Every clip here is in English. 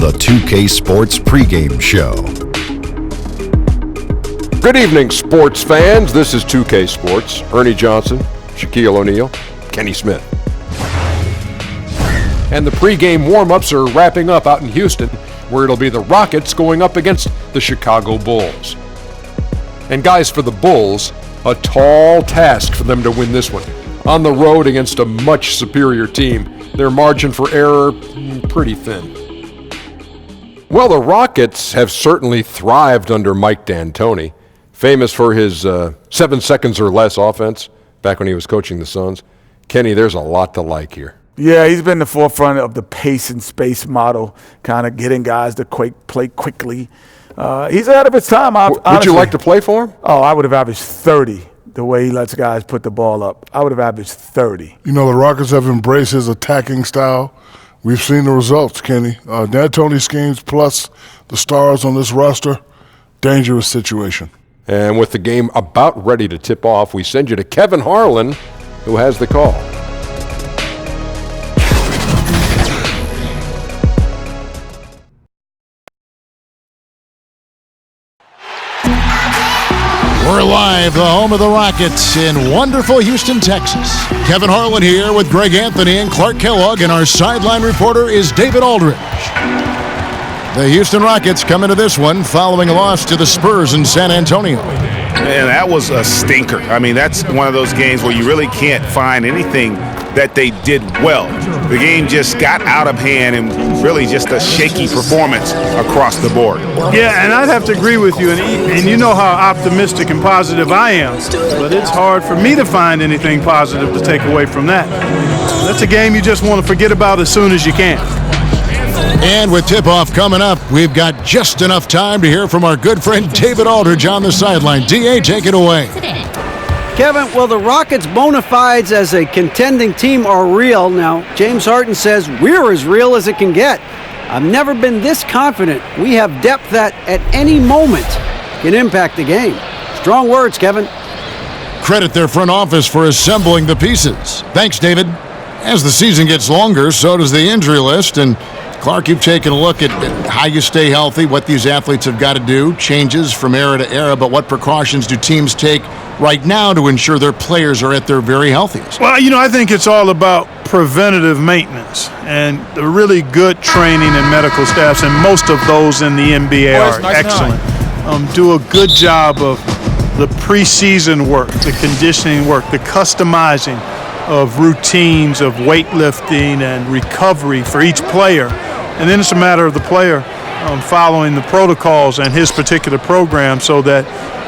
the 2K Sports pregame show. Good evening, sports fans. This is 2K Sports. Ernie Johnson, Shaquille O'Neal, Kenny Smith. And the pregame warm-ups are wrapping up out in Houston, where it'll be the Rockets going up against the Chicago Bulls. And guys, for the Bulls, a tall task for them to win this one. On the road against a much superior team, their margin for error, pretty thin. Well, the Rockets have certainly thrived under Mike D'Antoni, famous for his 7 seconds or less offense back when he was coaching the Suns. Kenny, there's a lot to like here. Yeah, he's been the forefront of the pace and space model, kind of getting guys to play quickly. He's ahead of his time. Would you like to play for him? Oh, I would have averaged 30 the way he lets guys put the ball up. I would have averaged 30. You know, the Rockets have embraced his attacking style. We've seen the results, Kenny. D'Antoni schemes plus the stars on this roster, dangerous situation. And with the game about ready to tip off, we send you to Kevin Harlan, who has the call. We're live, the home of the Rockets in wonderful Houston, Texas. Kevin Harlan here with Greg Anthony and Clark Kellogg, and our sideline reporter is David Aldridge. The Houston Rockets come into this one following a loss to the Spurs in San Antonio. Man, that was a stinker. I mean, that's one of those games where you really can't find anything that they did well. The game just got out of hand and really just a shaky performance across the board. Yeah, and I'd have to agree with you, and you know how optimistic and positive I am, but it's hard for me to find anything positive to take away from that. That's a game you just want to forget about as soon as you can. And with tip-off coming up, we've got just enough time to hear from our good friend David Aldridge on the sideline. D.A., take it away. Kevin, well, the Rockets' bona fides as a contending team are real. Now, James Harden says we're as real as it can get. I've never been this confident we have depth that at any moment can impact the game. Strong words, Kevin. Credit their front office for assembling the pieces. Thanks, David. As the season gets longer, so does the injury list. And Clark, you've taken a look at how you stay healthy, what these athletes have got to do, changes from era to era, but what precautions do teams take right now to ensure their players are at their very healthiest? Well, I think it's all about preventative maintenance and the really good training and medical staffs, and most of those in the NBA are excellent. Do a good job of the preseason work, the conditioning work, the customizing of routines of weightlifting and recovery for each player. And then it's a matter of the player following the protocols and his particular program so that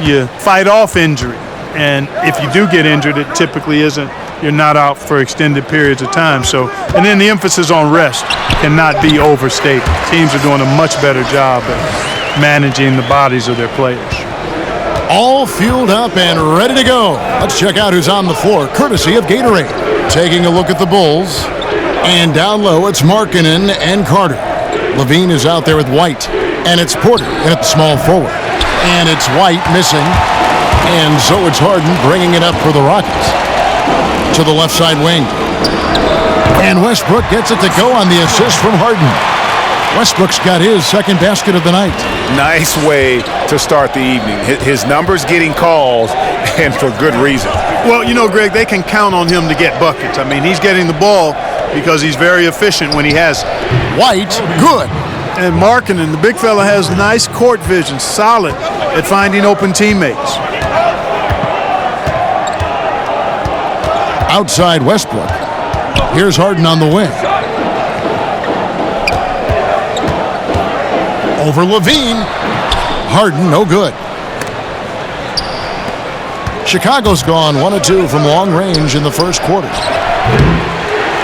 you fight off injury. And if you do get injured, it typically isn't, you're not out for extended periods of time. So, and then the emphasis on rest cannot be overstated. Teams are doing a much better job at managing the bodies of their players. All fueled up and ready to go. Let's check out who's on the floor, courtesy of Gatorade. Taking a look at the Bulls. And down low, it's Markkanen and Carter. Levine is out there with White. And it's Porter in at the small forward. And it's White missing. And so it's Harden bringing it up for the Rockets. To the left side wing. And Westbrook gets it to go on the assist from Harden. Westbrook's got his second basket of the night. Nice way to start the evening. His numbers getting calls, and for good reason. Well, Greg, they can count on him to get buckets. I mean, he's getting the ball because he's very efficient when he has it. White, good. And Markkanen, the big fella, has nice court vision, solid at finding open teammates. Outside Westbrook. Here's Harden on the wing. Over Levine. Harden, no good. Chicago's gone 1 of 2 from long range in the first quarter.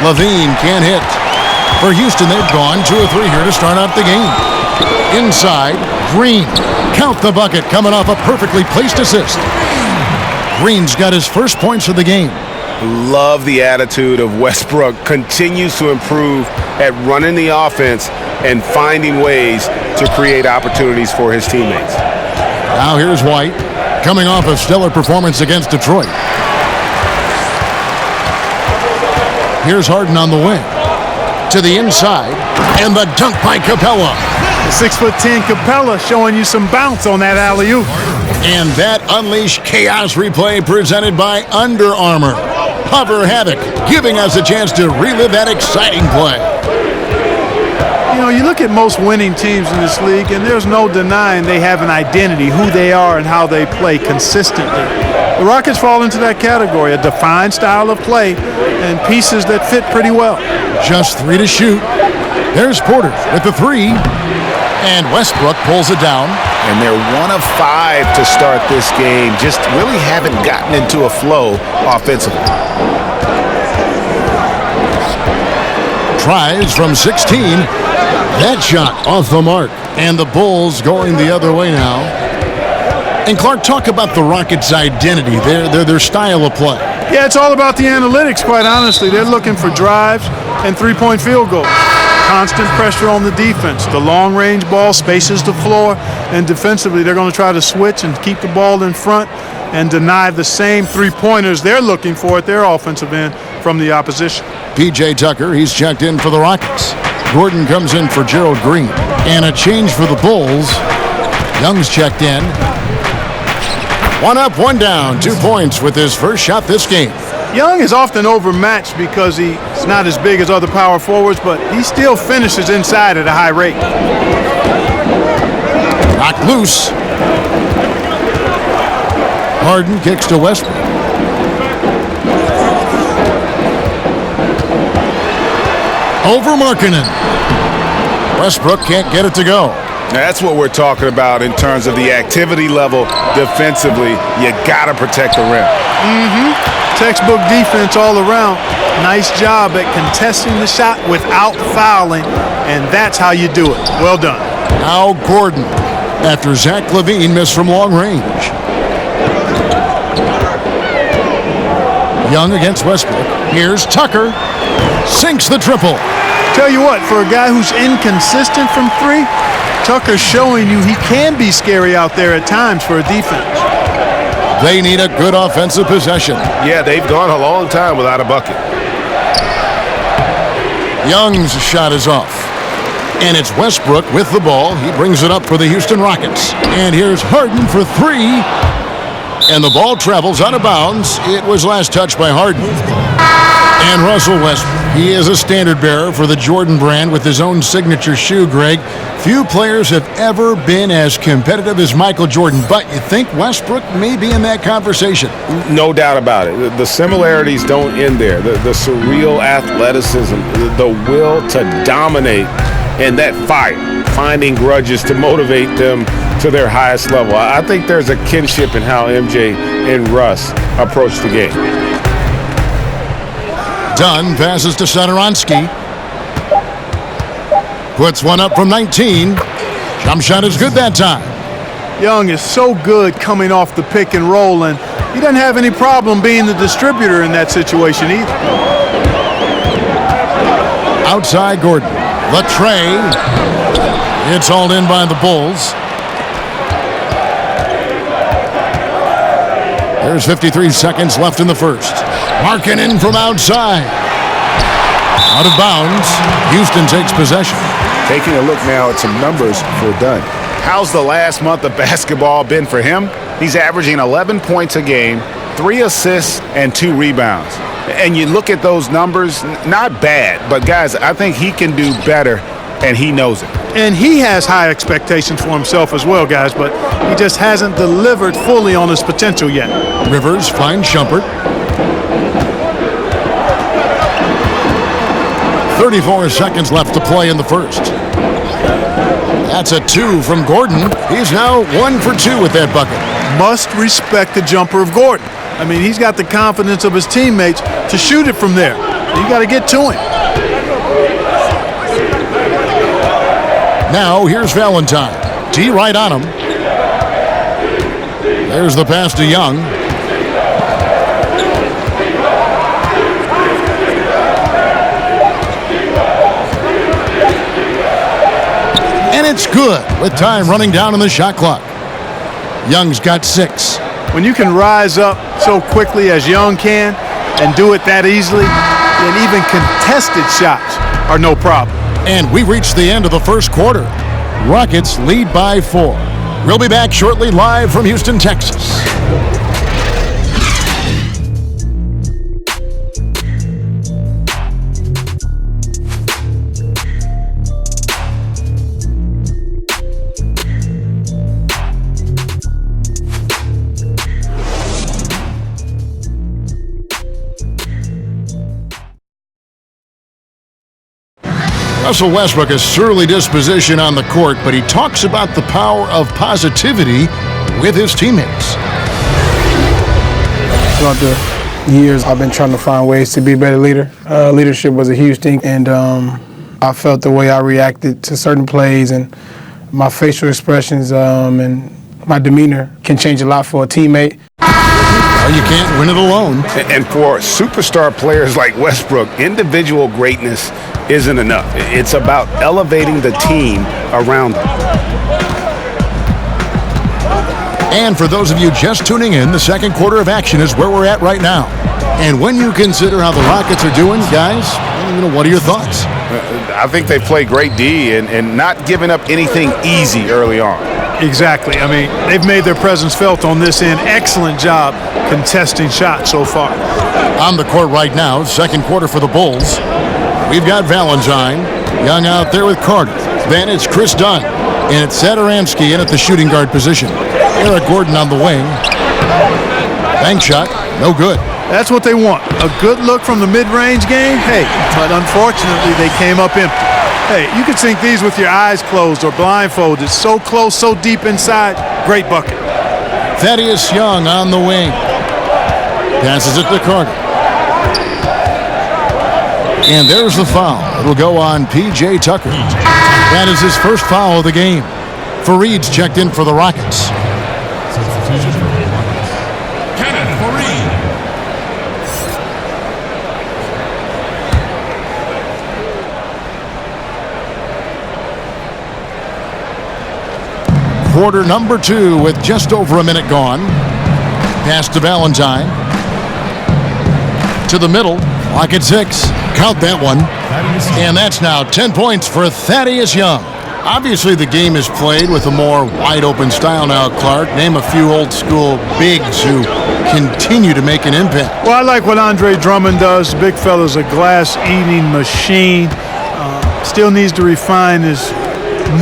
Levine can't hit. For Houston, they've gone 2 of 3 here to start out the game. Inside, Green. Count the bucket coming off a perfectly placed assist. Green's got his first points of the game. Love the attitude of Westbrook. Continues to improve at running the offense and finding ways to create opportunities for his teammates. Now here's White, coming off a stellar performance against Detroit. Here's Harden on the wing. to the inside, and the dunk by Capella. The 6'10" Capella showing you some bounce on that alley-oop. And that Unleash Chaos replay presented by Under Armour. Hover Havoc, giving us a chance to relive that exciting play. You know, you look at most winning teams in this league, and there's no denying they have an identity, who they are and how they play consistently. The Rockets fall into that category, a defined style of play and pieces that fit pretty well. Just 3 to shoot. There's Porter with the 3, and Westbrook pulls it down. And they're 1 of 5 to start this game. Just really haven't gotten into a flow offensively. Tries from 16. That shot off the mark. And the Bulls going the other way now. And Clark, talk about the Rockets' identity, their style of play. Yeah, it's all about the analytics, quite honestly. They're looking for drives and three-point field goals. Constant pressure on the defense. The long-range ball spaces the floor, and defensively they're going to try to switch and keep the ball in front and deny the same three-pointers they're looking for at their offensive end from the opposition. P.J. Tucker, he's checked in for the Rockets. Gordon comes in for Gerald Green. And a change for the Bulls. Young's checked in. 1 up, 1 down, 2 points with his first shot this game. Young is often overmatched because he's not as big as other power forwards, but he still finishes inside at a high rate. Knocked loose. Harden kicks to Westbrook. Over Markkanen. Westbrook can't get it to go. That's what we're talking about in terms of the activity level defensively. You got to protect the rim. Textbook defense all around. Nice job at contesting the shot without fouling, and that's how you do it. Well done. Now Gordon, after Zach LaVine missed from long range. Young against Westbrook. Here's Tucker. Sinks the triple. Tell you what, for a guy who's inconsistent from 3, Tucker's showing you he can be scary out there at times for a defense. They need a good offensive possession. Yeah, they've gone a long time without a bucket. Young's shot is off. And it's Westbrook with the ball. He brings it up for the Houston Rockets. And here's Harden for 3. And the ball travels out of bounds. It was last touched by Harden. And Russell Westbrook. He is a standard bearer for the Jordan brand with his own signature shoe, Greg. Few players have ever been as competitive as Michael Jordan, but you think Westbrook may be in that conversation? No doubt about it. The similarities don't end there. The surreal athleticism, the will to dominate, and that fire, finding grudges to motivate them to their highest level. I think there's a kinship in how MJ and Russ approach the game. Dunn passes to Satoransky. Puts one up from 19. Jump shot is good that time. Young is so good coming off the pick and roll, and he doesn't have any problem being the distributor in that situation either. Outside Gordon. The tray. It's hauled in by the Bulls. There's 53 seconds left in the first. Markkanen from outside. Out of bounds. Houston takes possession. Taking a look now at some numbers for Dunn. How's the last month of basketball been for him? He's averaging 11 points a game, 3 assists, and 2 rebounds. And you look at those numbers, not bad, but guys, I think he can do better, and he knows it. And he has high expectations for himself as well, guys, but he just hasn't delivered fully on his potential yet. Rivers finds Shumpert. 34 seconds left to play in the first. That's a 2 from Gordon. He's now 1 for 2 with that bucket. Must respect the jumper of Gordon. I mean, he's got the confidence of his teammates to shoot it from there. You got to get to him. Now here's Valentine. T right on him. There's the pass to Young. And it's good with time running down on the shot clock. Young's got 6. When you can rise up so quickly as Young can and do it that easily, and even contested shots, are no problem. And we reached the end of the first quarter. Rockets lead by 4. We'll be back shortly live from Houston, Texas. Russell Westbrook has surly disposition on the court, but he talks about the power of positivity with his teammates. Throughout the years, I've been trying to find ways to be a better leader. Leadership was a huge thing, and I felt the way I reacted to certain plays and my facial expressions and my demeanor can change a lot for a teammate. Well, you can't win it alone. And for superstar players like Westbrook, individual greatness isn't enough. It's about elevating the team around them. And for those of you just tuning in, the second quarter of action is where we're at right now. And when you consider how the Rockets are doing, guys, what are your thoughts? I think they play great D and not giving up anything easy early on. Exactly. I mean, they've made their presence felt on this end. Excellent job contesting shots so far. On the court right now, second quarter for the Bulls. We've got Valentine, Young out there with Carter. Then it's Chris Dunn, and it's Satoransky in at the shooting guard position. Eric Gordon on the wing. Bank shot, no good. That's what they want. A good look from the mid-range game, hey, but unfortunately they came up empty. Hey, you can sink these with your eyes closed or blindfolded. So close, so deep inside, great bucket. Thaddeus Young on the wing. Passes it to Carter. And there's the foul. It'll go on P.J. Tucker. That is his first foul of the game. Fareed's checked in for the Rockets. Quarter number 2 with just over a minute gone. Pass to Valentine. To the middle. Clock at 6. Count that one. And that's now 10 points for Thaddeus Young. Obviously, the game is played with a more wide-open style now, Clark. Name a few old-school bigs who continue to make an impact. Well, I like what Andre Drummond does. Big fella's a glass-eating machine. Still needs to refine his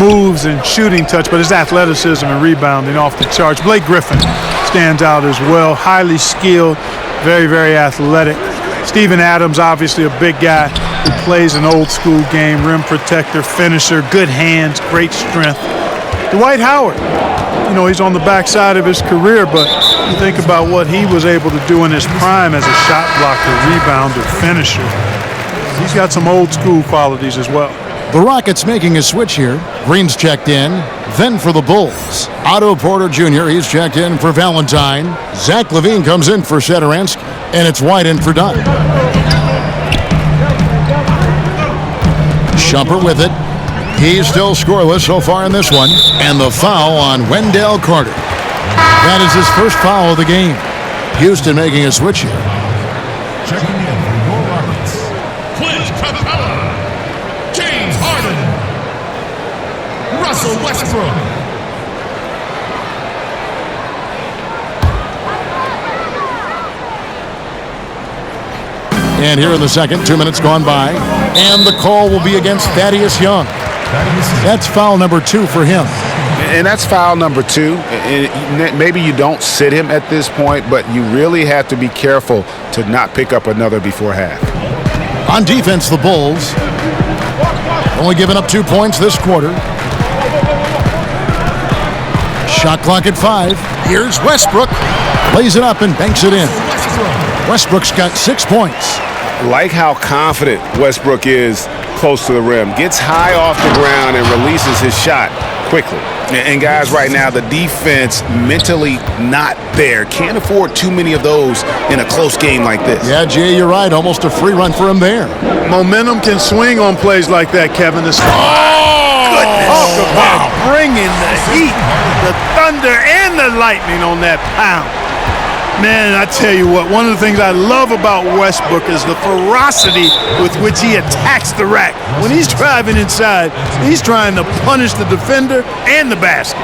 moves and shooting touch, but his athleticism and rebounding off the charts. Blake Griffin stands out as well. Highly skilled, very, very athletic. Steven Adams, obviously a big guy who plays an old-school game, rim protector, finisher, good hands, great strength. Dwight Howard, he's on the backside of his career, but you think about what he was able to do in his prime as a shot blocker, rebounder, finisher. He's got some old-school qualities as well. The Rockets making a switch here. Green's checked in. Then for the Bulls, Otto Porter Jr., he's checked in for Valentine. Zach LaVine comes in for Satoransky, and it's White in for Dunn. Shumpert with it. He's still scoreless so far in this one. And the foul on Wendell Carter. That is his first foul of the game. Houston making a switch here. Checking in for your Rockets, Clint Capella, James Harden, Russell Westbrook. And here in the second, 2 minutes gone by, and the call will be against Thaddeus Young. That's foul number 2 for him. And that's foul number 2. And maybe you don't sit him at this point, but you really have to be careful to not pick up another before half. On defense, the Bulls only giving up 2 points this quarter. Shot clock at 5. Here's Westbrook. Lays it up and banks it in. Westbrook's got 6 points. Like how confident Westbrook is close to the rim. Gets high off the ground and releases his shot quickly. And guys, right now, the defense mentally not there. Can't afford too many of those in a close game like this. Yeah, Jay, you're right. Almost a free run for him there. Momentum can swing on plays like that, Kevin. Goodness. Talk about bringing the heat, the thunder, and the lightning on that pound. Man, I tell you what, one of the things I love about Westbrook is the ferocity with which he attacks the rack. When he's driving inside, he's trying to punish the defender and the basket.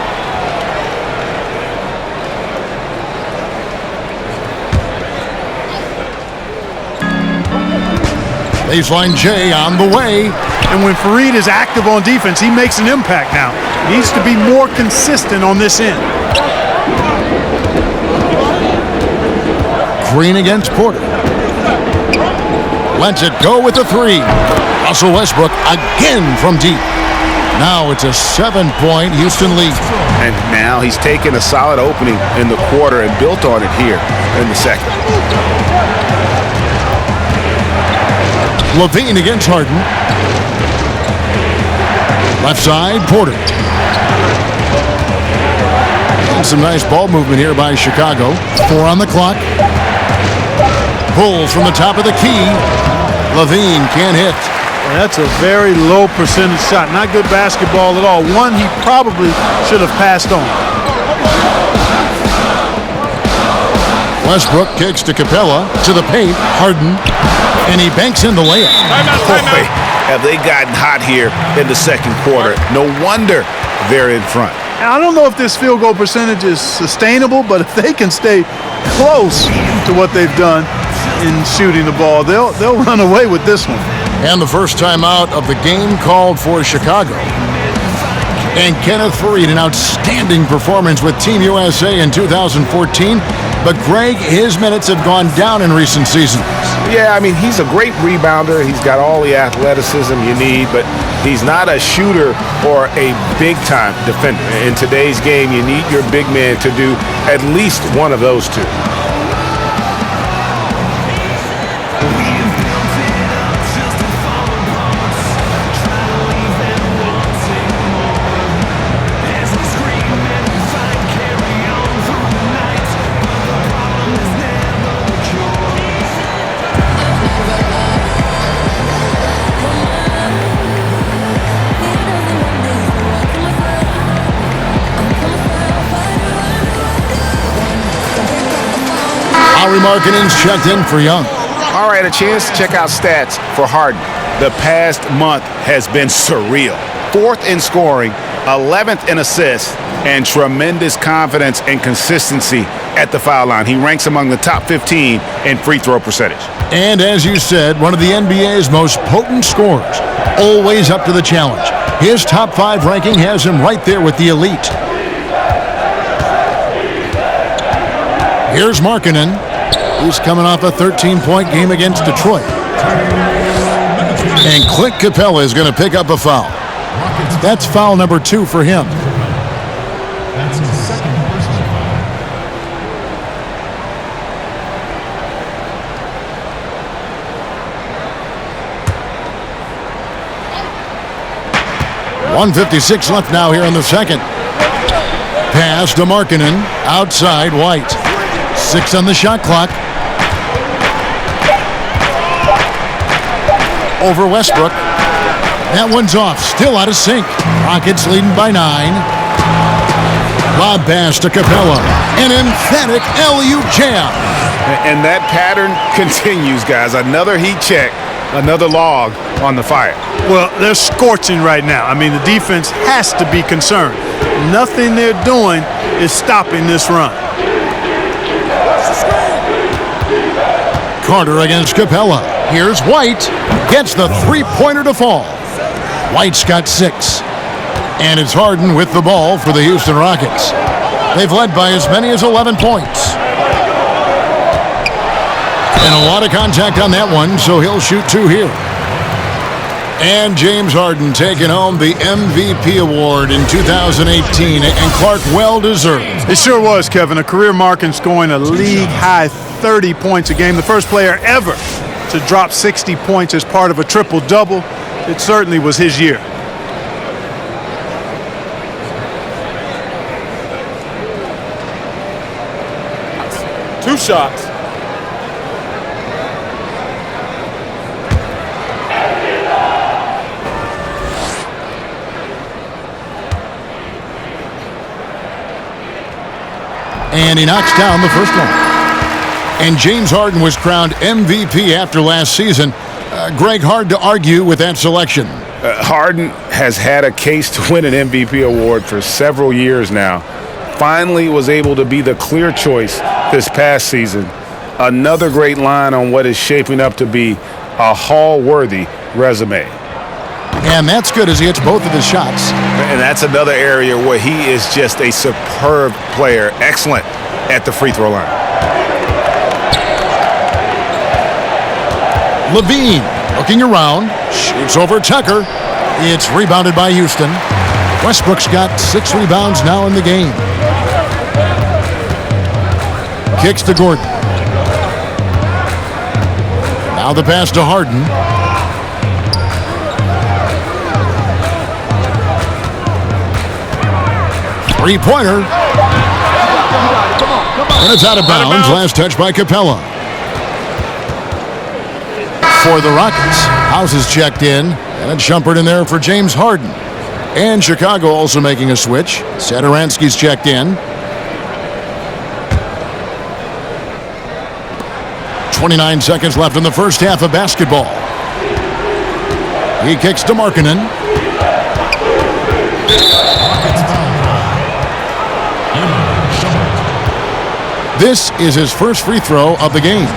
Baseline J on the way. And when Fareed is active on defense, he makes an impact now. He needs to be more consistent on this end. Green against Porter. Lets it go with the three. Russell Westbrook again from deep. Now it's a 7-point Houston lead. And now he's taken a solid opening in the quarter and built on it here in the second. Levine against Harden. Left side, Porter. And some nice ball movement here by Chicago. 4 on the clock. Bulls from the top of the key. Levine can't hit. That's a very low percentage shot. Not good basketball at all. One he probably should have passed on. Westbrook kicks to Capella, to the paint, Harden, and he banks in the layup. Boy, have they gotten hot here in the second quarter. No wonder they're in front. I don't know if this field goal percentage is sustainable, but if they can stay close to what they've done in shooting the ball, they'll run away with this one. And the first time out of the game called for Chicago. And Kenneth Fareed, an outstanding performance with Team USA in 2014. But Greg, his minutes have gone down in recent seasons. Yeah, I mean, he's a great rebounder. He's got all the athleticism you need, but he's not a shooter or a big-time defender. In today's game, you need your big man to do at least one of those two. Markkanen's checked in for Young. All right, a chance to check out stats for Harden. The past month has been surreal. 4th in scoring, 11th in assists, and tremendous confidence and consistency at the foul line. He ranks among the top 15 in free throw percentage. And as you said, one of the NBA's most potent scorers, always up to the challenge. His top 5 ranking has him right there with the elite. Here's Markkanen. He's coming off a 13-point game against Detroit. And Clint Capella is going to pick up a foul. That's foul number 2 for him. That's his second personal foul. 1:56 left now here in the second. Pass to Markkanen. Outside, White. 6 on the shot clock. Over Westbrook. That one's off. Still out of sync. Rockets leading by 9. Lob pass to Capella. An emphatic LU jam. And that pattern continues, guys. Another heat check. Another log on the fire. Well, they're scorching right now. I mean, the defense has to be concerned. Nothing they're doing is stopping this run. Carter against Capella. Here's White. Gets the three-pointer to fall. White's got 6. And it's Harden with the ball for the Houston Rockets. They've led by as many as 11 points. And a lot of contact on that one, so he'll shoot 2 here. And James Harden taking home the MVP award in 2018, and Clark well-deserved. It sure was, Kevin. A career mark in scoring a league-high 30 points a game. The first player ever to drop 60 points as part of a triple-double. It certainly was his year. Two shots. And he knocks down the first one. And James Harden was crowned MVP after last season. Greg, hard to argue with that selection. Harden has had a case to win an MVP award for several years now. Finally was able to be the clear choice this past season. Another great line on what is shaping up to be a Hall-worthy resume. And that's good as he hits both of his shots. And that's another area where he is just a superb player. Excellent at the free throw line. Levine looking around, shoots over Tucker. It's rebounded by Houston. Westbrook's got 6 rebounds now in the game. Kicks to Gordon. Now the pass to Harden. Three-pointer. And it's out of bounds. Last touch by Capella. For the Rockets, House is checked in, and it's Shumpert in there for James Harden. And Chicago also making a switch. Satoransky's checked in. 29 seconds left in the first half of basketball. He kicks to Markkanen. This is his first free throw of the game.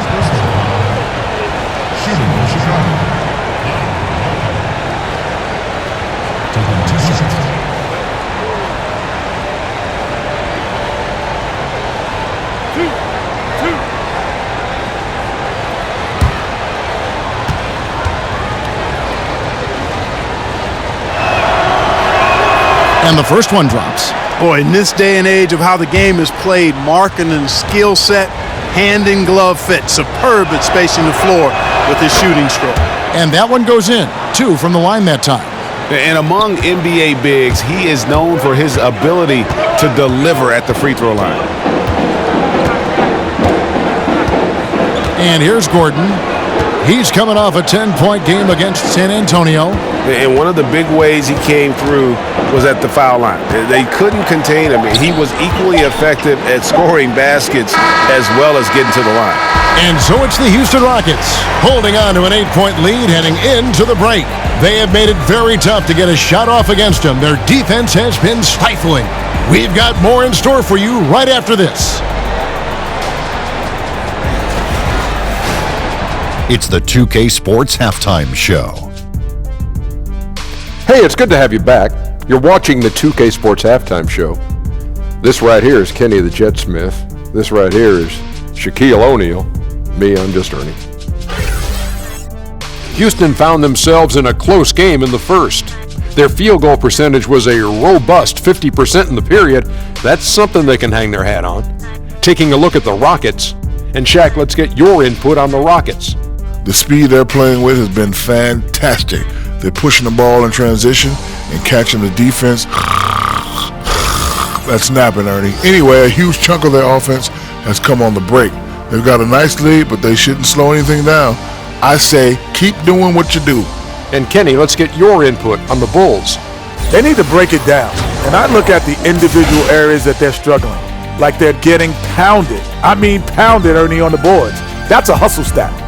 And the first one drops. Boy, in this day and age of how the game is played, Markkanen's skill set, hand and glove fit, superb at spacing the floor with his shooting stroke. And that one goes in, 2 from the line that time. And among NBA bigs, he is known for his ability to deliver at the free throw line. And here's Gordon. He's coming off a 10-point game against San Antonio. And one of the big ways he came through was at the foul line. They couldn't contain him. He was equally effective at scoring baskets as well as getting to the line. And so it's the Houston Rockets holding on to an 8-point lead heading into the break. They have made it very tough to get a shot off against them. Their defense has been stifling. We've got more in store for you right after this. It's the 2K Sports Halftime Show. Hey, it's good to have you back. You're watching the 2K Sports Halftime Show. This right here is Kenny the Jet Smith. This right here is Shaquille O'Neal. Me, I'm just Ernie. Houston found themselves in a close game in the first. Their field goal percentage was a robust 50% in the period. That's something they can hang their hat on. Taking a look at the Rockets. And Shaq, let's get your input on the Rockets. The speed they're playing with has been fantastic. They're pushing the ball in transition and catching the defense. That's snapping, Ernie. Anyway, a huge chunk of their offense has come on the break. They've got a nice lead, but they shouldn't slow anything down. I say, keep doing what you do. And Kenny, let's get your input on the Bulls. They need to break it down. And I look at the individual areas that they're struggling. Like they're getting pounded. I mean pounded, Ernie, on the boards. That's a hustle stat.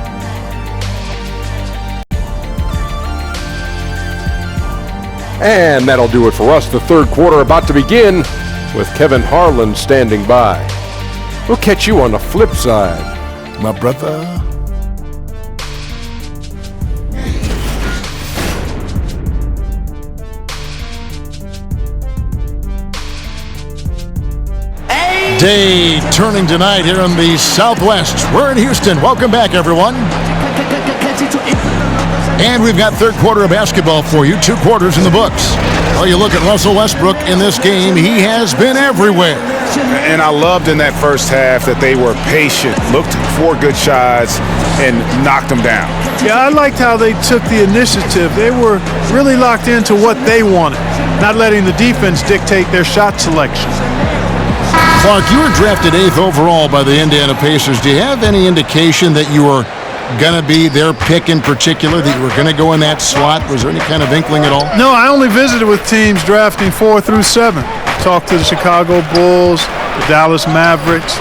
And that'll do it for us. The third quarter about to begin with Kevin Harlan standing by. We'll catch you on the flip side, my brother. Day turning tonight here in the Southwest. We're in Houston. Welcome back, everyone. And we've got third quarter of basketball for you, 2 quarters in the books. Well, you look at Russell Westbrook in this game, he has been everywhere. And I loved in that first half that they were patient, looked for good shots, and knocked them down. Yeah, I liked how they took the initiative. They were really locked into what they wanted, not letting the defense dictate their shot selection. Clark, you were drafted 8th overall by the Indiana Pacers. Do you have any indication that you were going to be their pick in particular, that you were going to go in that slot? Was there any kind of inkling at all? No, I only visited with teams drafting 4 through 7. Talked to the Chicago Bulls, the Dallas Mavericks,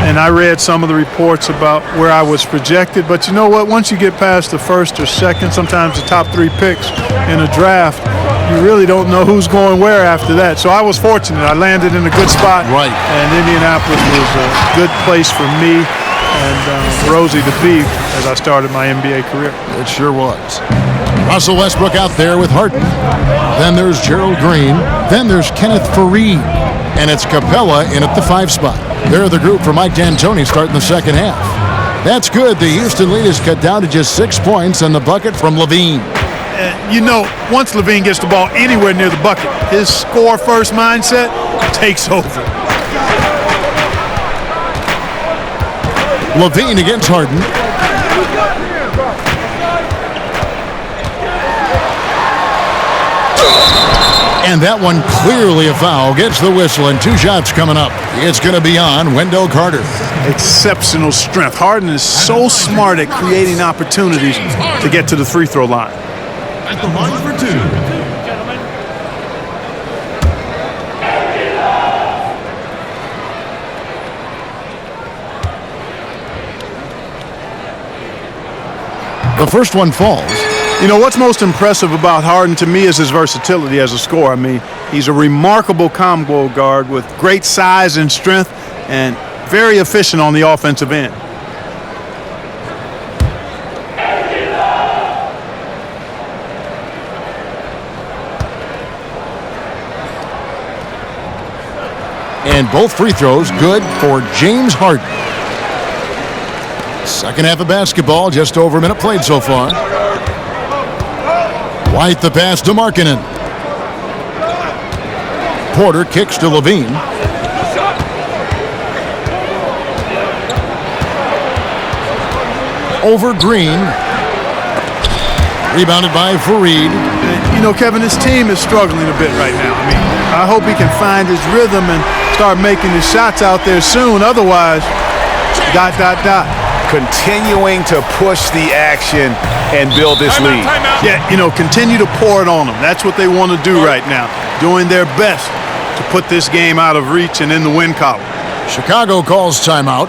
And I read some of the reports about where I was projected. But you know what? Once you get past the first or second, sometimes the top 3 picks in a draft, you really don't know who's going where after that. So I was fortunate. I landed in a good spot. Right. And Indianapolis was a good place for me and Rosie to be as I started my NBA career. It sure was. Russell Westbrook out there with Harden. Then there's Gerald Green. Then there's Kenneth Faried. And it's Capella in at the 5 spot. They're the group for Mike D'Antoni starting the second half. That's good. The Houston lead is cut down to just 6 points and the bucket from Levine. You know, once Levine gets the ball anywhere near the bucket, his score-first mindset takes over. Levine against Harden. And that one clearly a foul. Gets the whistle and 2 shots coming up. It's going to be on Wendell Carter. Exceptional strength. Harden is so smart at creating opportunities to get to the free throw line. At the line for 2. The first one falls. You know, what's most impressive about Harden to me is his versatility as a scorer. I mean, he's a remarkable combo guard with great size and strength and very efficient on the offensive end. And both free throws good for James Harden. Second half of basketball, just over a minute played so far. White the pass to Markkanen. Porter kicks to Levine. Over Green. Rebounded by Faried. You know, Kevin, his team is struggling a bit right now. I mean, I hope he can find his rhythm and start making his shots out there soon. Otherwise, ... Continuing to push the action and build this lead. Yeah, you know, continue to pour it on them. That's what they want to do right now. Doing their best to put this game out of reach and in the win column. Chicago calls timeout.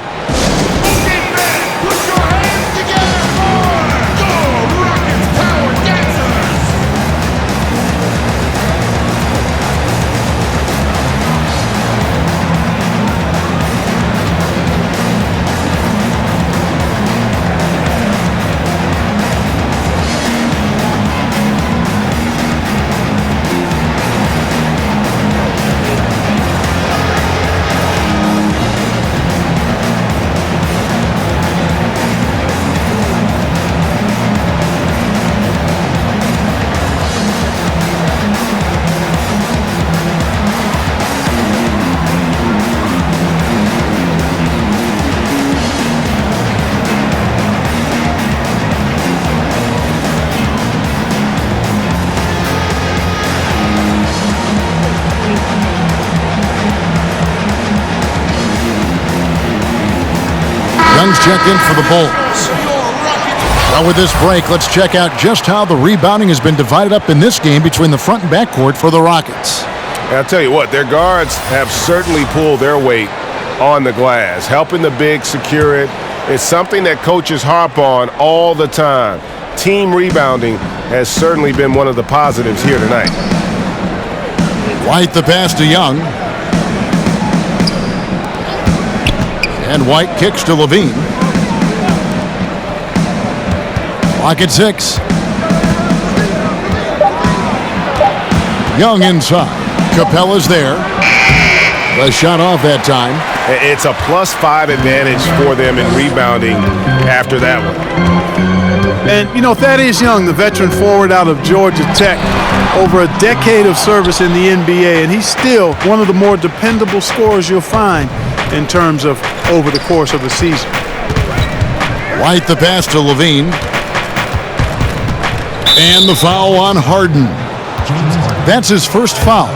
Young's checked in for the Bulls. Well, with this break, let's check out just how the rebounding has been divided up in this game between the front and backcourt for the Rockets. And I'll tell you what, their guards have certainly pulled their weight on the glass, helping the big secure it. It's something that coaches harp on all the time. Team rebounding has certainly been one of the positives here tonight. White the pass to Young. And White kicks to Levine. Clock at 6. Young inside. Capella's there. The shot off that time. It's a +5 advantage for them in rebounding after that one. And, you know, Thaddeus Young, the veteran forward out of Georgia Tech, over a decade of service in the NBA, and he's still one of the more dependable scorers you'll find in terms of over the course of the season. White the pass to Levine. And the foul on Harden. That's his first foul.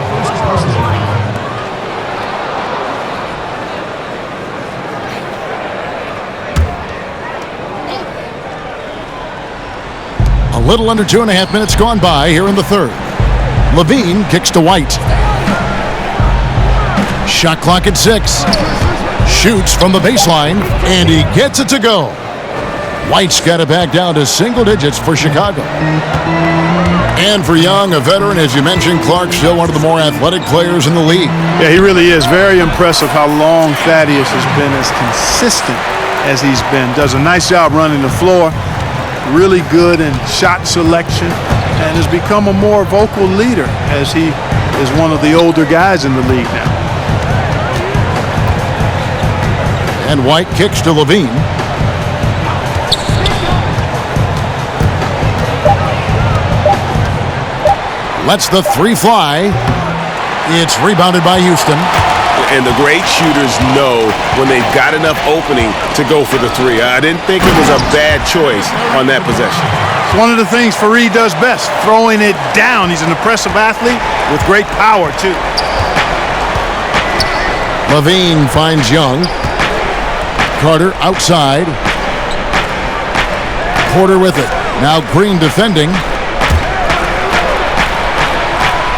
A little under 2.5 minutes gone by here in the third. Levine kicks to White. Shot clock at 6. Shoots from the baseline, and he gets it to go. White's got it back down to single digits for Chicago. And for Young, a veteran, as you mentioned, Clark, still one of the more athletic players in the league. Yeah, he really is. Very impressive how long Thaddeus has been as consistent as he's been. Does a nice job running the floor. Really good in shot selection, and has become a more vocal leader as he is one of the older guys in the league now. And White kicks to Levine. Lets the three fly. It's rebounded by Houston. And the great shooters know when they've got enough opening to go for the three. I didn't think it was a bad choice on that possession. It's one of the things Fareed does best, throwing it down. He's an impressive athlete with great power, too. Levine finds Young. Carter outside. Porter with it. Now Green defending.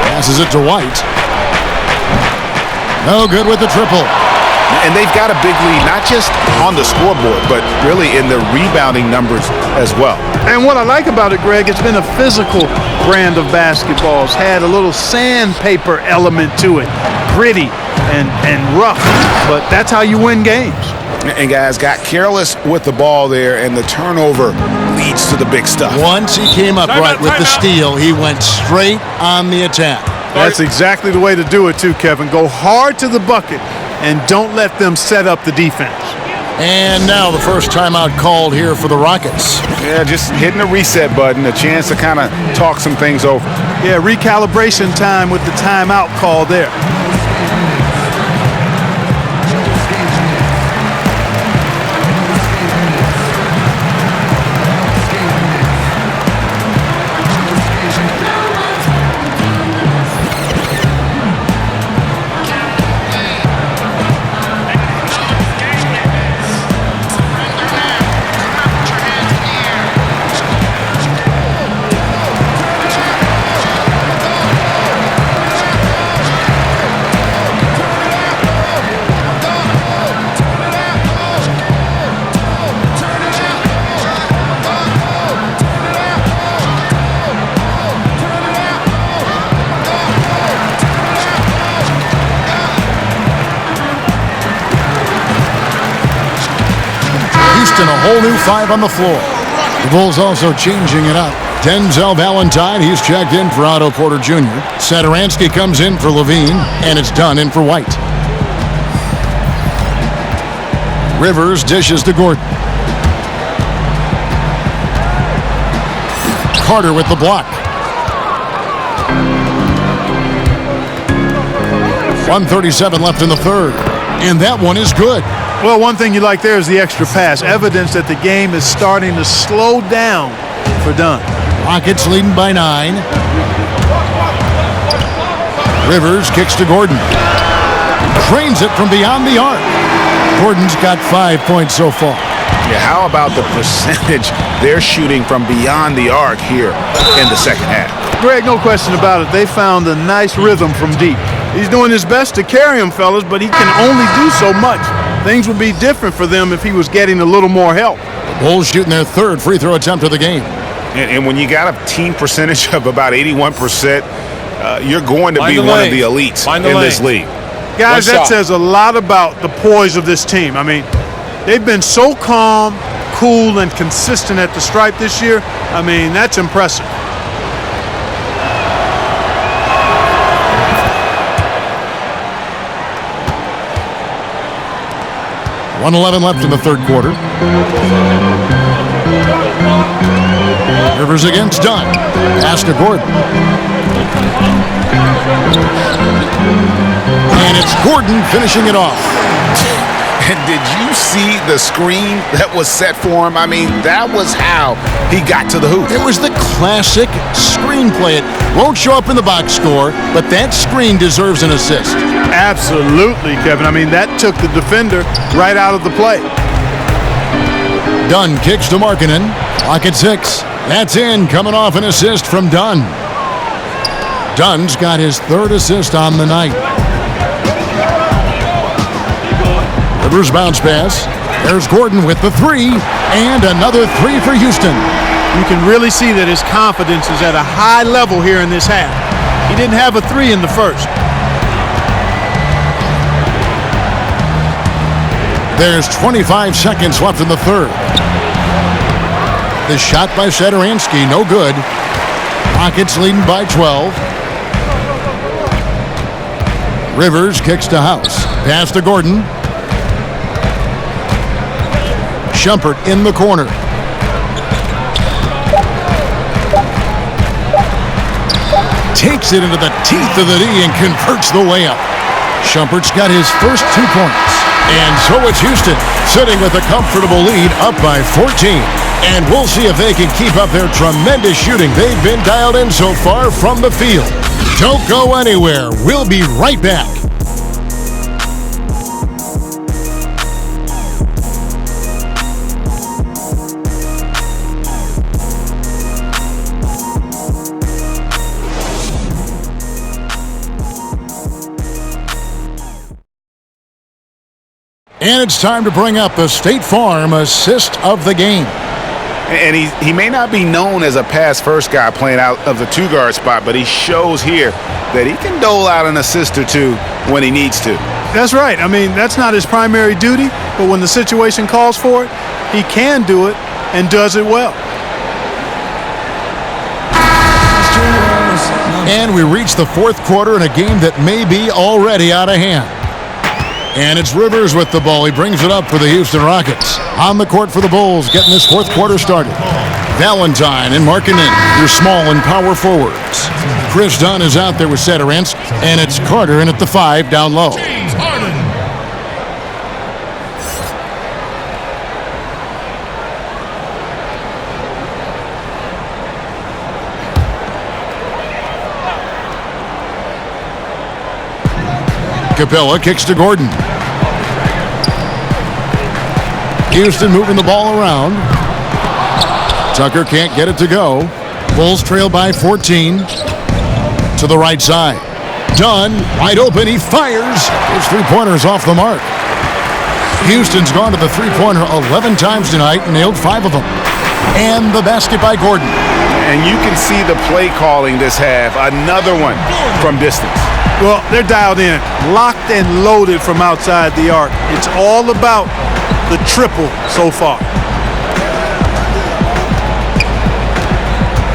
Passes it to White. No good with the triple. And they've got a big lead, not just on the scoreboard, but really in the rebounding numbers as well. And what I like about it, Greg, it's been a physical brand of basketball. It's had a little sandpaper element to it. Gritty and rough, but that's how you win games. And guys got careless with the ball there, and the turnover leads to the big stuff. Once he came up with the steal, he went straight on the attack. That's exactly the way to do it too, Kevin. Go hard to the bucket and don't let them set up the defense. And now the first timeout called here for the Rockets. Yeah, just hitting the reset button, a chance to kind of talk some things over. Yeah, recalibration time with the timeout call there. And a whole new five on the floor. The Bulls also changing it up. Denzel Valentine, he's checked in for Otto Porter Jr. Satoransky comes in for Levine, and it's Dunn in for White. Rivers dishes to Gordon. Carter with the block. 1:37 left in the third, and that one is good. Well, one thing you like there is the extra pass. Evidence that the game is starting to slow down for Dunn. Rockets leading by 9. Rivers kicks to Gordon. Trains it from beyond the arc. Gordon's got 5 points so far. Yeah, how about the percentage they're shooting from beyond the arc here in the second half? Greg, no question about it. They found a nice rhythm from deep. He's doing his best to carry him, fellas, but he can only do so much. Things would be different for them if he was getting a little more help. The Bulls shooting their third free throw attempt of the game. And when you got a team percentage of about 81%, you're going to be one of the elites in this league. Guys, that says a lot about the poise of this team. I mean, they've been so calm, cool, and consistent at the stripe this year. I mean, that's impressive. .111 left in the third quarter. Rivers against Dunn. Pass to Gordon. And it's Gordon finishing it off. And did you see the screen that was set for him? I mean, that was how he got to the hoop. It was the classic screenplay. It won't show up in the box score, but that screen deserves an assist. Absolutely, Kevin. I mean, that took the defender right out of the play. Dunn kicks to Markkanen. Clock at 6. That's in, coming off an assist from Dunn. Dunn's got his third assist on the night. Rivers bounce pass. There's Gordon with the three, and another three for Houston. You can really see that his confidence is at a high level here in this half. He didn't have a three in the first. There's 25 seconds left in the third. The shot by Satoransky, no good. Rockets leading by 12. Rivers kicks to House. Pass to Gordon. Shumpert in the corner. Takes it into the teeth of the D and converts the layup. Shumpert's got his first 2 points. And so it's Houston sitting with a comfortable lead up by 14. And we'll see if they can keep up their tremendous shooting they've been dialed in so far from the field. Don't go anywhere. We'll be right back. And it's time to bring up the State Farm assist of the game. And he may not be known as a pass-first guy playing out of the two-guard spot, but he shows here that he can dole out an assist or two when he needs to. That's right. I mean, that's not his primary duty, but when the situation calls for it, he can do it and does it well. And we reach the fourth quarter in a game that may be already out of hand. And it's Rivers with the ball. He brings it up for the Houston Rockets. On the court for the Bulls, getting this fourth quarter started. Valentine and Markkanen, your small and power forwards. Chris Dunn is out there with Satoransky, and it's Carter in at the 5 down low. James Harden. Capella kicks to Gordon. Houston moving the ball around. Tucker can't get it to go. Bulls trail by 14. To the right side. Dunn, wide open, he fires. His three-pointer's off the mark. Houston's gone to the three-pointer 11 times tonight and nailed 5 of them. And the basket by Gordon. And you can see the play calling this half. Another one from distance. Well, they're dialed in, locked and loaded from outside the arc. It's all about the triple so far.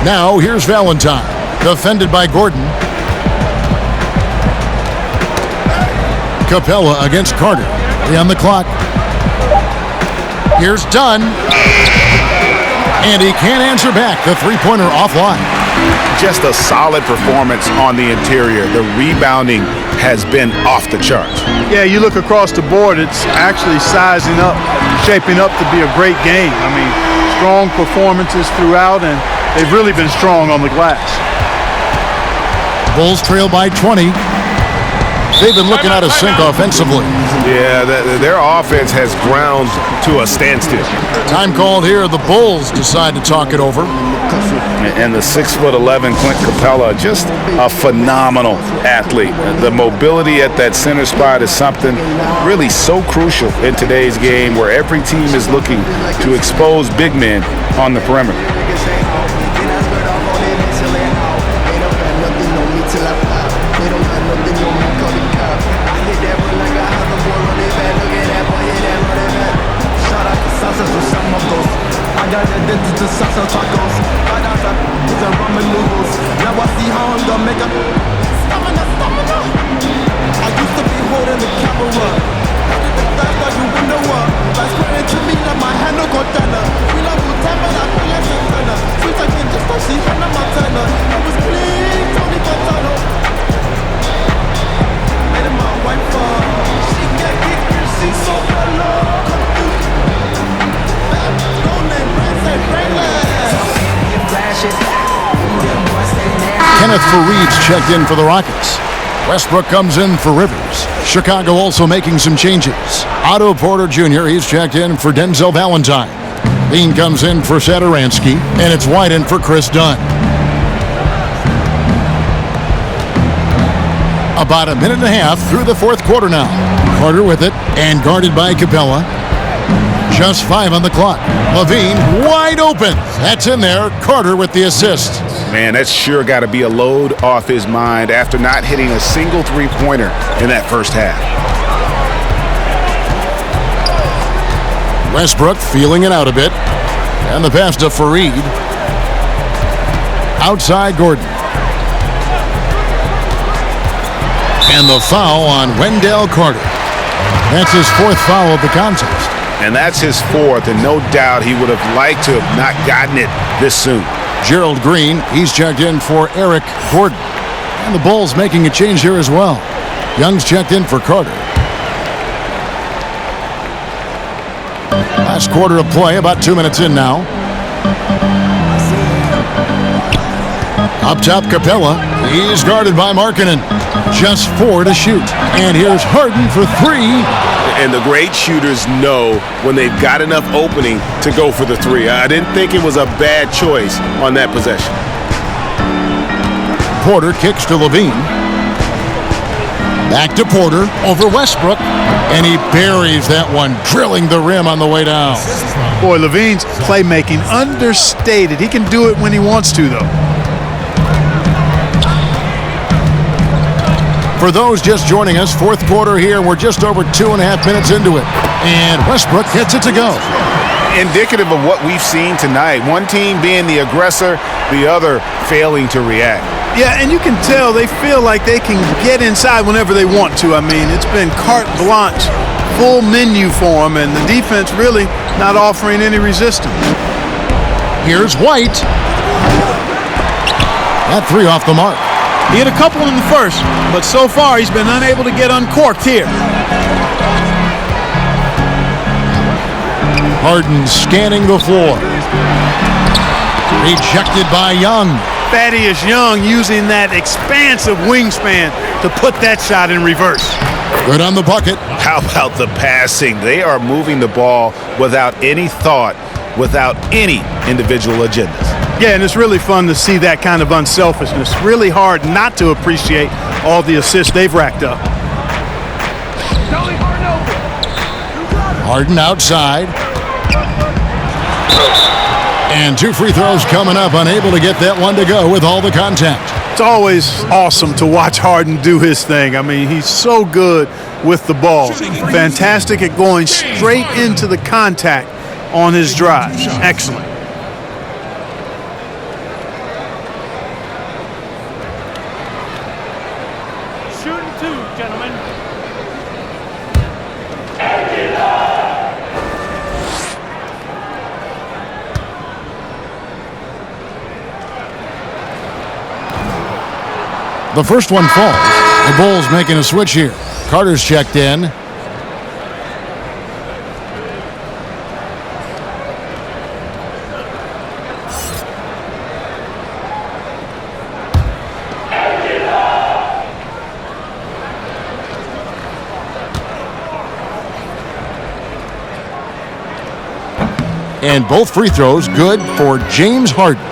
Now here's Valentine, defended by Gordon. Capella against Carter. 3 on the clock. Here's Dunn. And he can't answer back. The three-pointer offline. Just a solid performance on the interior. The rebounding has been off the charts. Yeah, you look across the board, it's actually sizing up, shaping up to be a great game. I mean, strong performances throughout, and they've really been strong on the glass. Bulls trail by 20. They've been looking out of sync offensively. Yeah, their offense has ground to a standstill. Time called here. The Bulls decide to talk it over. And the 6'11" Clint Capella, just a phenomenal athlete. The mobility at that center spot is something really so crucial in today's game where every team is looking to expose big men on the perimeter. Kenneth Fareed's checked in for the Rockets. Westbrook comes in for Rivers. Chicago also making some changes. Otto Porter Jr., he's checked in for Denzel Valentine. Bean comes in for Satoransky, and it's White in for Chris Dunn. About a minute and a half through the fourth quarter now. Carter with it, and guarded by Capella. Just 5 on the clock. Levine wide open. That's in there. Carter with the assist. Man, that's sure got to be a load off his mind after not hitting a single three-pointer in that first half. Westbrook feeling it out a bit. And the pass to Fareed. Outside Gordon. And the foul on Wendell Carter. That's his 4th foul of the contest. And that's his 4th, and no doubt he would have liked to have not gotten it this soon. Gerald Green, he's checked in for Eric Gordon. And the Bulls making a change here as well. Young's checked in for Carter. Last quarter of play, about 2 minutes in now. Up top, Capella. He's guarded by Markkanen. Just 4 to shoot. And here's Harden for 3. And the great shooters know when they've got enough opening to go for the 3. I didn't think it was a bad choice on that possession. Porter kicks to Levine. Back to Porter over Westbrook. And he buries that one, drilling the rim on the way down. Boy, Levine's playmaking understated. He can do it when he wants to, though. For those just joining us, 4th quarter here. We're just over 2.5 minutes into it. And Westbrook gets it to go. Indicative of what we've seen tonight. One team being the aggressor, the other failing to react. Yeah, and you can tell they feel like they can get inside whenever they want to. I mean, it's been carte blanche, full menu for them, and the defense really not offering any resistance. Here's White. That 3 off the mark. He hit a couple in the first, but so far he's been unable to get uncorked here. Harden scanning the floor. Rejected by Young. Thaddeus Young using that expansive wingspan to put that shot in reverse. Good on the bucket. How about the passing? They are moving the ball without any thought, without any individual agendas. Yeah, and it's really fun to see that kind of unselfishness. Really hard not to appreciate all the assists they've racked up. Harden outside. And 2 free throws coming up, unable to get that one to go with all the contact. It's always awesome to watch Harden do his thing. I mean, he's so good with the ball. Fantastic at going straight into the contact on his drive. Excellent. The first one falls. The Bulls making a switch here. Carter's checked in. And both free throws good for James Harden.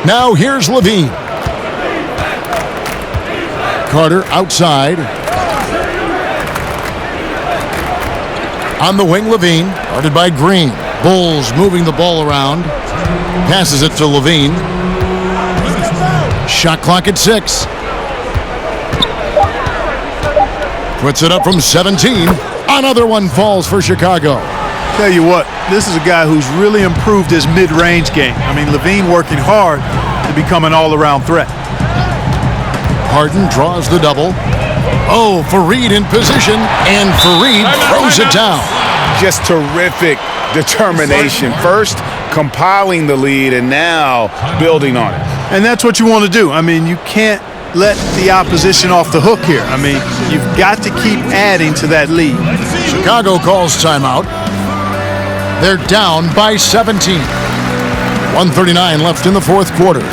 Now here's Levine. Carter outside. On the wing, Levine, guarded by Green. Bulls moving the ball around. Passes it to Levine. Shot clock at 6. Puts it up from 17. Another one falls for Chicago. Tell you what, this is a guy who's really improved his mid-range game. I mean, Levine working hard to become an all-around threat. Harden draws the double. Oh, Fareed in position, and Fareed throws it down. Just terrific determination. First, compiling the lead, and now building on it. And that's what you want to do. I mean, you can't let the opposition off the hook here. I mean, you've got to keep adding to that lead. Chicago calls timeout. They're down by 17. 1:39 left in the 4th quarter.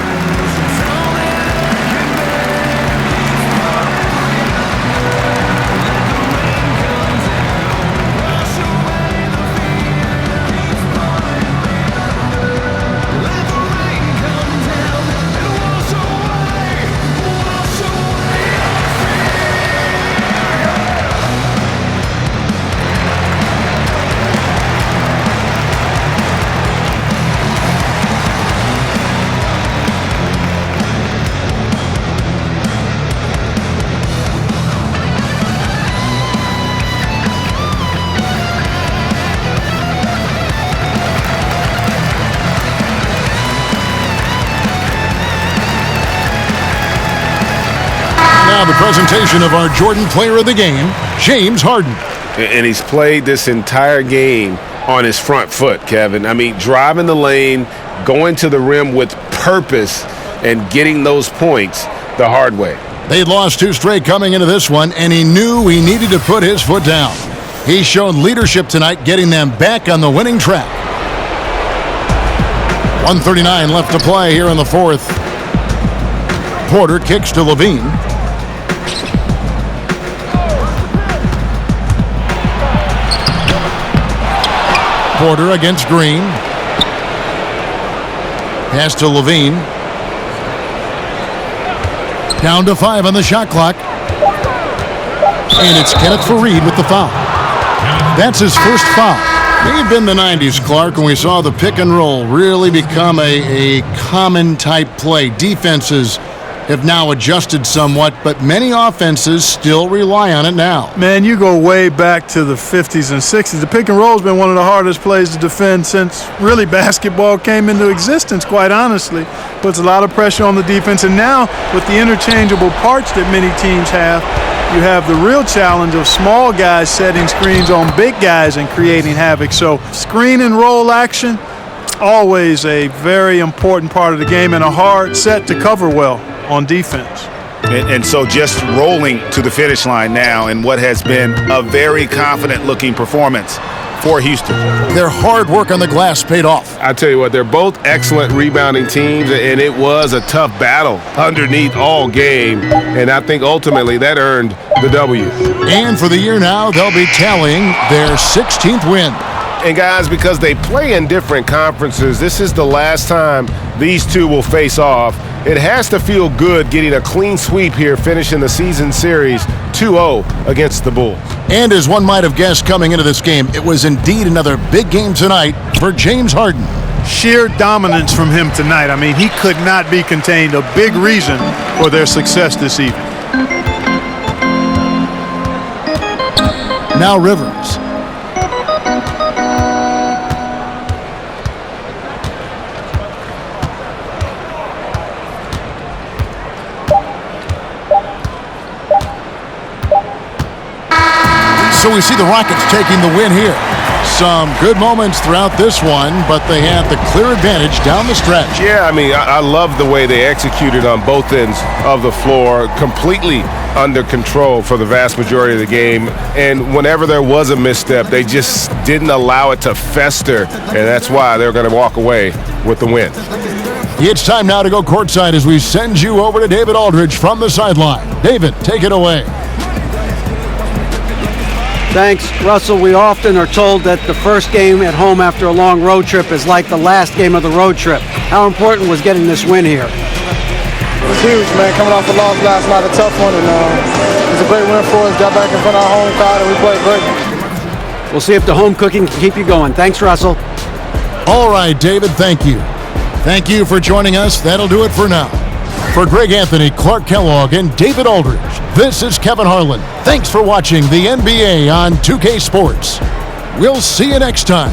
now the presentation of our Jordan Player of the Game, James Harden. And he's played this entire game on his front foot, Kevin. I mean, driving the lane, going to the rim with purpose, and getting those points the hard way. They'd lost 2 straight coming into this one, and he knew he needed to put his foot down. He's shown leadership tonight, getting them back on the winning track. 1:39 left to play here in the fourth. Porter kicks to Levine. Porter against Green. Pass to Levine. Down to 5 on the shot clock. And it's Kenneth Faried with the foul. That's his first foul. We've been the 90s, Clark, and we saw the pick and roll really become a common type play. Defenses have now adjusted somewhat, but many offenses still rely on it now. Man, you go way back to the 50s and 60s. The pick and roll has been one of the hardest plays to defend since really basketball came into existence, quite honestly. Puts a lot of pressure on the defense, and now with the interchangeable parts that many teams have, you have the real challenge of small guys setting screens on big guys and creating havoc. So screen and roll action, always a very important part of the game and a hard set to cover well on defense. And so just rolling to the finish line now in what has been a very confident-looking performance for Houston. Their hard work on the glass paid off. I tell you what, they're both excellent rebounding teams, and it was a tough battle underneath all game, and I think ultimately that earned the W. And for the year now, they'll be tallying their 16th win. And guys, because they play in different conferences, this is the last time these two will face off. It has to feel good getting a clean sweep here, finishing the season series 2-0 against the Bulls. And as one might have guessed coming into this game, it was indeed another big game tonight for James Harden. Sheer dominance from him tonight. I mean, he could not be contained. A big reason for their success this evening. Now Rivers. So we see the Rockets taking the win here. Some good moments throughout this one, but they had the clear advantage down the stretch. Yeah, I mean, I love the way they executed on both ends of the floor, completely under control for the vast majority of the game. And whenever there was a misstep, they just didn't allow it to fester, and that's why they're going to walk away with the win. It's time now to go courtside as we send you over to David Aldridge from the sideline. David, take it away. Thanks, Russell. We often are told that the first game at home after a long road trip is like the last game of the road trip. How important was getting this win here? It was huge, man. Coming off the loss last night, a tough one, and it was a great win for us. Got back in front of our home crowd, and we played great. We'll see if the home cooking can keep you going. Thanks, Russell. All right, David, thank you. Thank you for joining us. That'll do it for now. For Greg Anthony, Clark Kellogg, and David Aldridge, this is Kevin Harlan. Thanks for watching the NBA on 2K Sports. We'll see you next time.